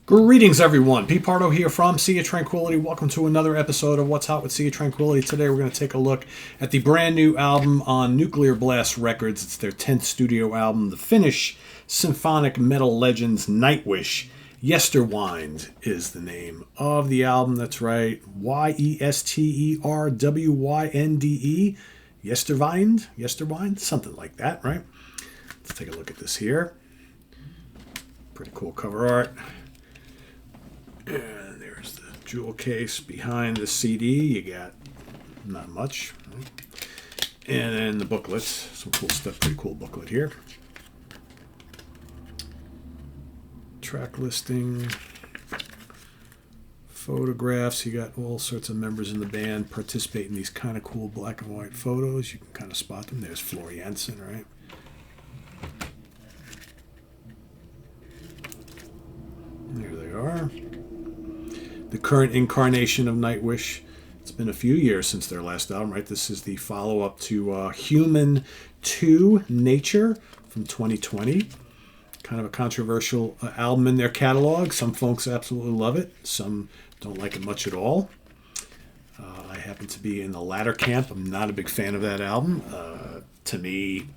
Greetings, everyone. Pete Pardo here from Sea of Tranquility. Welcome to another episode of What's Hot with Sea of Tranquility. Today we're going to take a look at the brand new album on Nuclear Blast Records. It's their 10th studio album. The Finnish symphonic metal legends Nightwish Yesterwynde is the name of the album. That's right. Yesterwynde. Yesterwynde? Something like that, right? Let's take a look at this here. Pretty cool cover art. And there's the jewel case behind the CD. You got not much. Right? And then the booklets. Some cool stuff. Pretty cool booklet here. Track listing. Photographs. You got all sorts of members in the band participate in these kind of cool black and white photos. You can kind of spot them. There's Floor Jansen, right? There they are. The current incarnation of Nightwish. It's been a few years since their last album, right? This is the follow-up to Human 2 Nature from 2020. Kind of a controversial album in their catalog. Some folks absolutely love it. Some don't like it much at all. I happen to be in the latter camp. I'm not a big fan of that album. To me,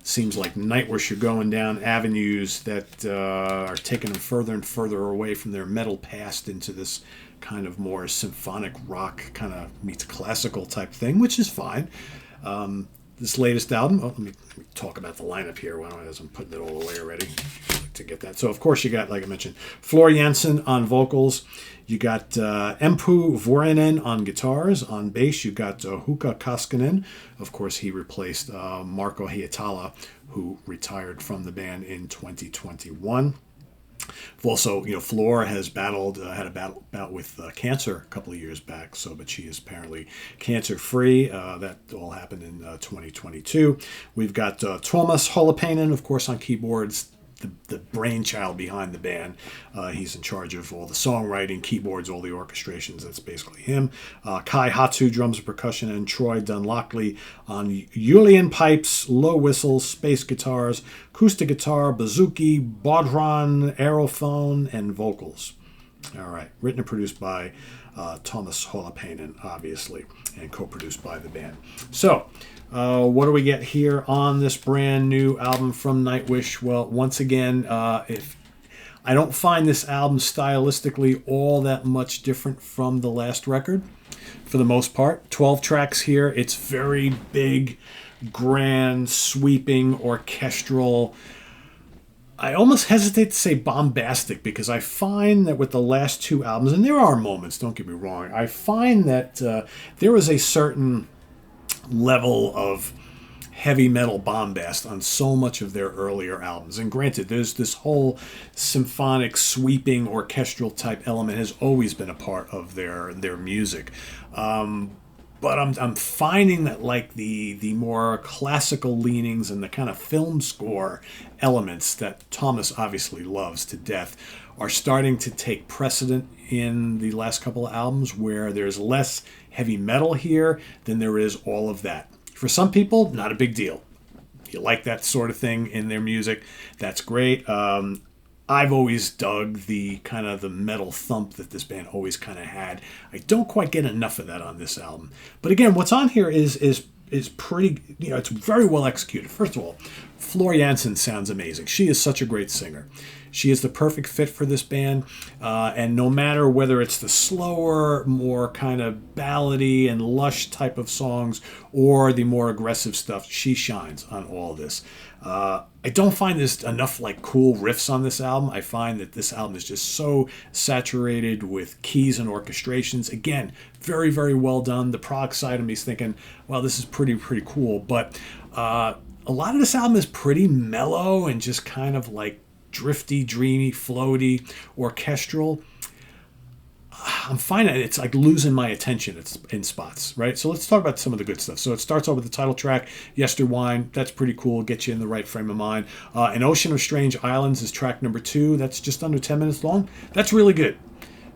seems like Nightwish are going down avenues that are taking them further and further away from their metal past into this kind of more symphonic rock kind of meets classical type thing, which is fine. This latest album, let me talk about the lineup here as I'm putting it all away already to get that. So, of course, you got, like I mentioned, Floor Jansen on vocals. You got Empu Vuorinen on guitars. On bass, you got Hukka Koskinen. Of course, he replaced Marko Hietala, who retired from the band in 2021. Also, Floor has had a bout with cancer a couple of years back. But she is apparently cancer-free. That all happened in 2022. We've got Tuomas Holopainen, of course, on keyboards. The brainchild behind the band. He's in charge of all the songwriting, keyboards, all the orchestrations. That's basically him. Kai Hatsu, drums and percussion, and Troy Dunlockley on Uilleann pipes, low whistles, space guitars, acoustic guitar, bouzouki, bodhran, aerophone, and vocals. All right. Written and produced by Tuomas Holopainen, obviously, and co-produced by the band. So, what do we get here on this brand new album from Nightwish? Well, once again, if I don't find this album stylistically all that much different from the last record, for the most part. 12 tracks here. It's very big, grand, sweeping, orchestral. I almost hesitate to say bombastic because I find that with the last two albums, and there are moments, don't get me wrong, I find that there was a certain level of heavy metal bombast on so much of their earlier albums. And granted, there's this whole symphonic, sweeping, orchestral type element has always been a part of their music. But I'm finding that like the more classical leanings and the kind of film score elements that Thomas obviously loves to death are starting to take precedent in the last couple of albums, where there's less heavy metal here than there is all of that. For some people, not a big deal. You like that sort of thing in their music, that's great. I've always dug the kind of the metal thump that this band always kind of had. I don't quite get enough of that on this album. But again, what's on here is pretty, it's very well executed. First of all, Floor Jansen sounds amazing. She is such a great singer. She is the perfect fit for this band. And no matter whether it's the slower, more kind of ballady and lush type of songs or the more aggressive stuff, she shines on all of this. I don't find there's enough like cool riffs on this album. I find that this album is just so saturated with keys and orchestrations. Again, very, very well done. The prog side of me is thinking, well, this is pretty cool. But a lot of this album is pretty mellow and just kind of like drifty, dreamy, floaty, orchestral. I'm finding it's like losing my attention in spots, right? So let's talk about some of the good stuff. So it starts off with the title track, Yesterwynde. That's pretty cool. Gets you in the right frame of mind. An Ocean of Strange Islands is track number 2. That's just under 10 minutes long. That's really good.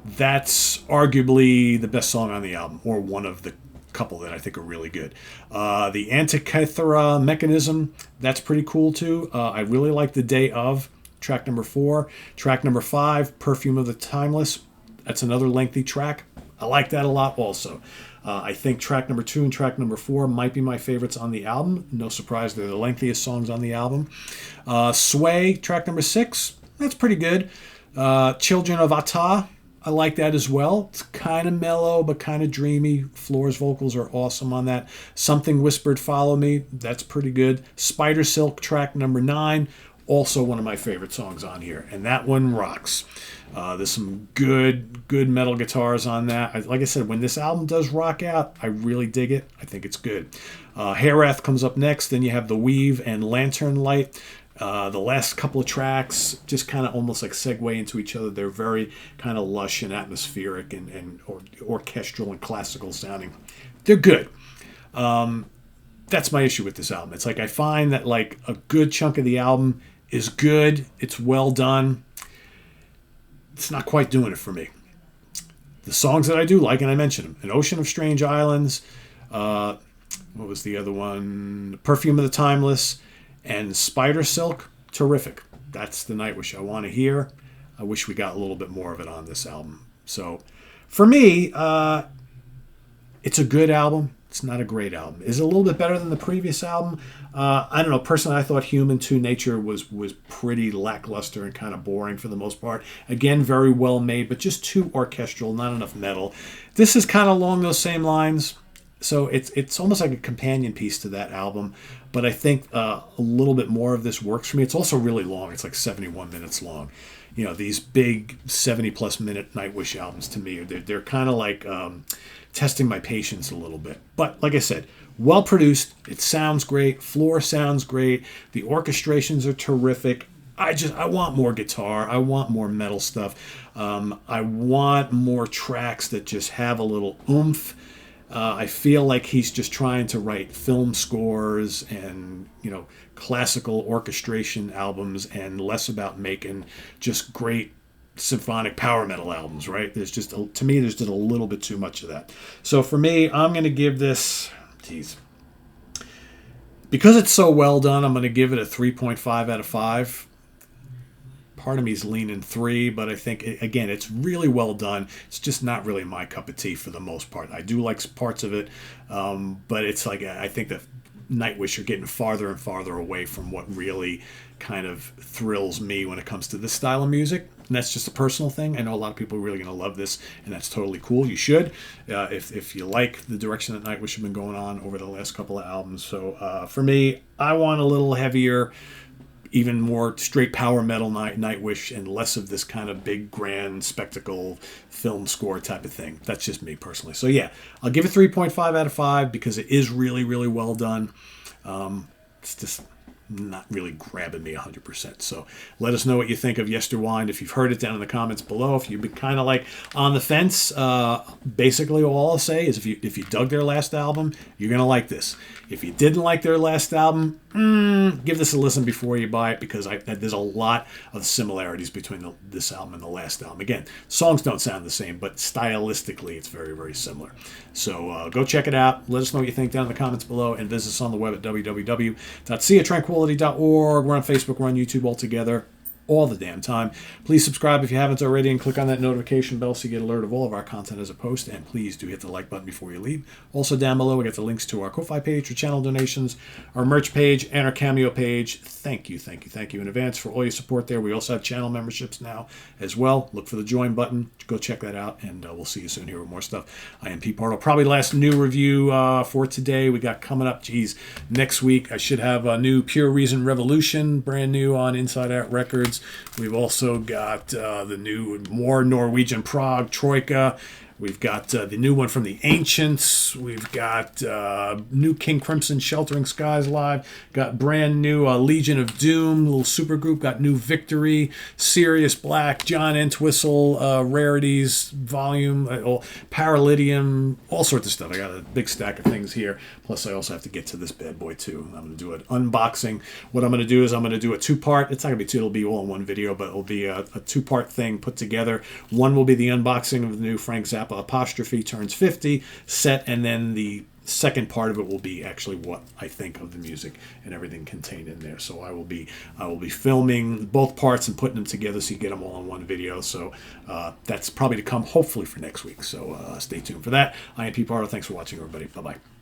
That's arguably the best song on the album, or one of the couple that I think are really good. The Antikythera Mechanism, that's pretty cool too. I really like The Day Of. track number 4. Track number 5, Perfume of the Timeless. That's another lengthy track. I like that a lot also. I think track number 2 and track number 4 might be my favorites on the album. No surprise, they're the lengthiest songs on the album. Sway, track number 6, that's pretty good. Children of Ata, I like that as well. It's kind of mellow, but kind of dreamy. Floor's vocals are awesome on that. Something Whispered, Follow Me, that's pretty good. Spider Silk, track number 9, also one of my favorite songs on here, and that one rocks. There's some good metal guitars on that. Like I said, when this album does rock out, I really dig it. I think it's good. Herath comes up next. Then you have The Weave and Lantern Light. The last couple of tracks just kind of almost like segue into each other. They're very kind of lush and atmospheric and orchestral and classical sounding. They're good. That's my issue with this album. It's like I find that like a good chunk of the album is good. It's well done. It's not quite doing it for me. The songs that I do like, and I mentioned them, An Ocean of Strange Islands, what was the other one? Perfume of the Timeless, and Spider Silk, terrific. That's the Nightwish I want to hear. I wish we got a little bit more of it on this album. So, for me, it's a good album. It's not a great album. Is it a little bit better than the previous album? I don't know. Personally, I thought Human to Nature was pretty lackluster and kind of boring for the most part. Again, very well made, but just too orchestral, not enough metal. This is kind of along those same lines. So it's almost like a companion piece to that album. But I think a little bit more of this works for me. It's also really long. It's like 71 minutes long. You know, these big 70-plus minute Nightwish albums to me, they're kind of like testing my patience a little bit. But like I said, well produced. It sounds great. Floor sounds great. The orchestrations are terrific. I want more guitar. I want more metal stuff. I want more tracks that just have a little oomph. I feel like he's just trying to write film scores and, classical orchestration albums and less about making just great symphonic power metal albums, right? There's just, to me, there's just a little bit too much of that. So for me, I'm going to give this, because it's so well done, I'm going to give it a 3.5 out of 5. Part of me is leaning 3, but I think, again, it's really well done. It's just not really my cup of tea for the most part. I do like parts of it, but it's like, I think that Nightwish are getting farther and farther away from what really kind of thrills me when it comes to this style of music. And that's just a personal thing. I know a lot of people are really going to love this, and that's totally cool. You should, if you like the direction that Nightwish have been going on over the last couple of albums. So for me, I want a little heavier, even more straight power metal Nightwish and less of this kind of big grand spectacle film score type of thing. That's just me personally. So yeah, I'll give it 3.5 out of 5 because it is really, really well done. It's just not really grabbing me 100%. So let us know what you think of Yesterwynde. If you've heard it, down in the comments below. If you've been kind of like on the fence, basically all I'll say is if you dug their last album, you're going to like this. If you didn't like their last album, give this a listen before you buy it, because there's a lot of similarities between this album and the last album. Again, songs don't sound the same, but stylistically it's very, very similar. So go check it out. Let us know what you think down in the comments below, and visit us on the web at www.seatranquility.org. We're on Facebook, we're on YouTube all together, all the damn time. Please subscribe if you haven't already, and click on that notification bell so you get alert of all of our content as a post. And please do hit the like button before you leave. Also down below we got the links to our Ko-Fi page for channel donations, our merch page, and our Cameo page. Thank you in advance for all your support there. We also have channel memberships now as well. Look for the join button. Go check that out, and we'll see you soon here with more stuff. I am Pete Pardo. Probably last new review for today we got coming up. Next week I should have a new Pure Reason Revolution, brand new on Inside Out Records. We've also got the new, more Norwegian prog, Troika. We've got the new one from the Ancients. We've got new King Crimson, Sheltering Skies live. Got brand new Legion of Doom, little super group. Got new Victory, Sirius Black, John Entwistle, Rarities, Volume, Paralydium, all sorts of stuff. I got a big stack of things here. Plus, I also have to get to this bad boy, too. I'm going to do an unboxing. What I'm going to do is I'm going to do a two-part. It's not going to be two. It'll be all in one video, but it'll be a two-part thing put together. One will be the unboxing of the new Frank Zappa Apostrophe Turns 50 set, and then the second part of it will be actually what I think of the music and everything contained in there. So I will be filming both parts and putting them together so you get them all in one video. So that's probably to come hopefully for next week. So stay tuned for that. I am Pete Pardo. Thanks for watching, everybody. Bye-bye.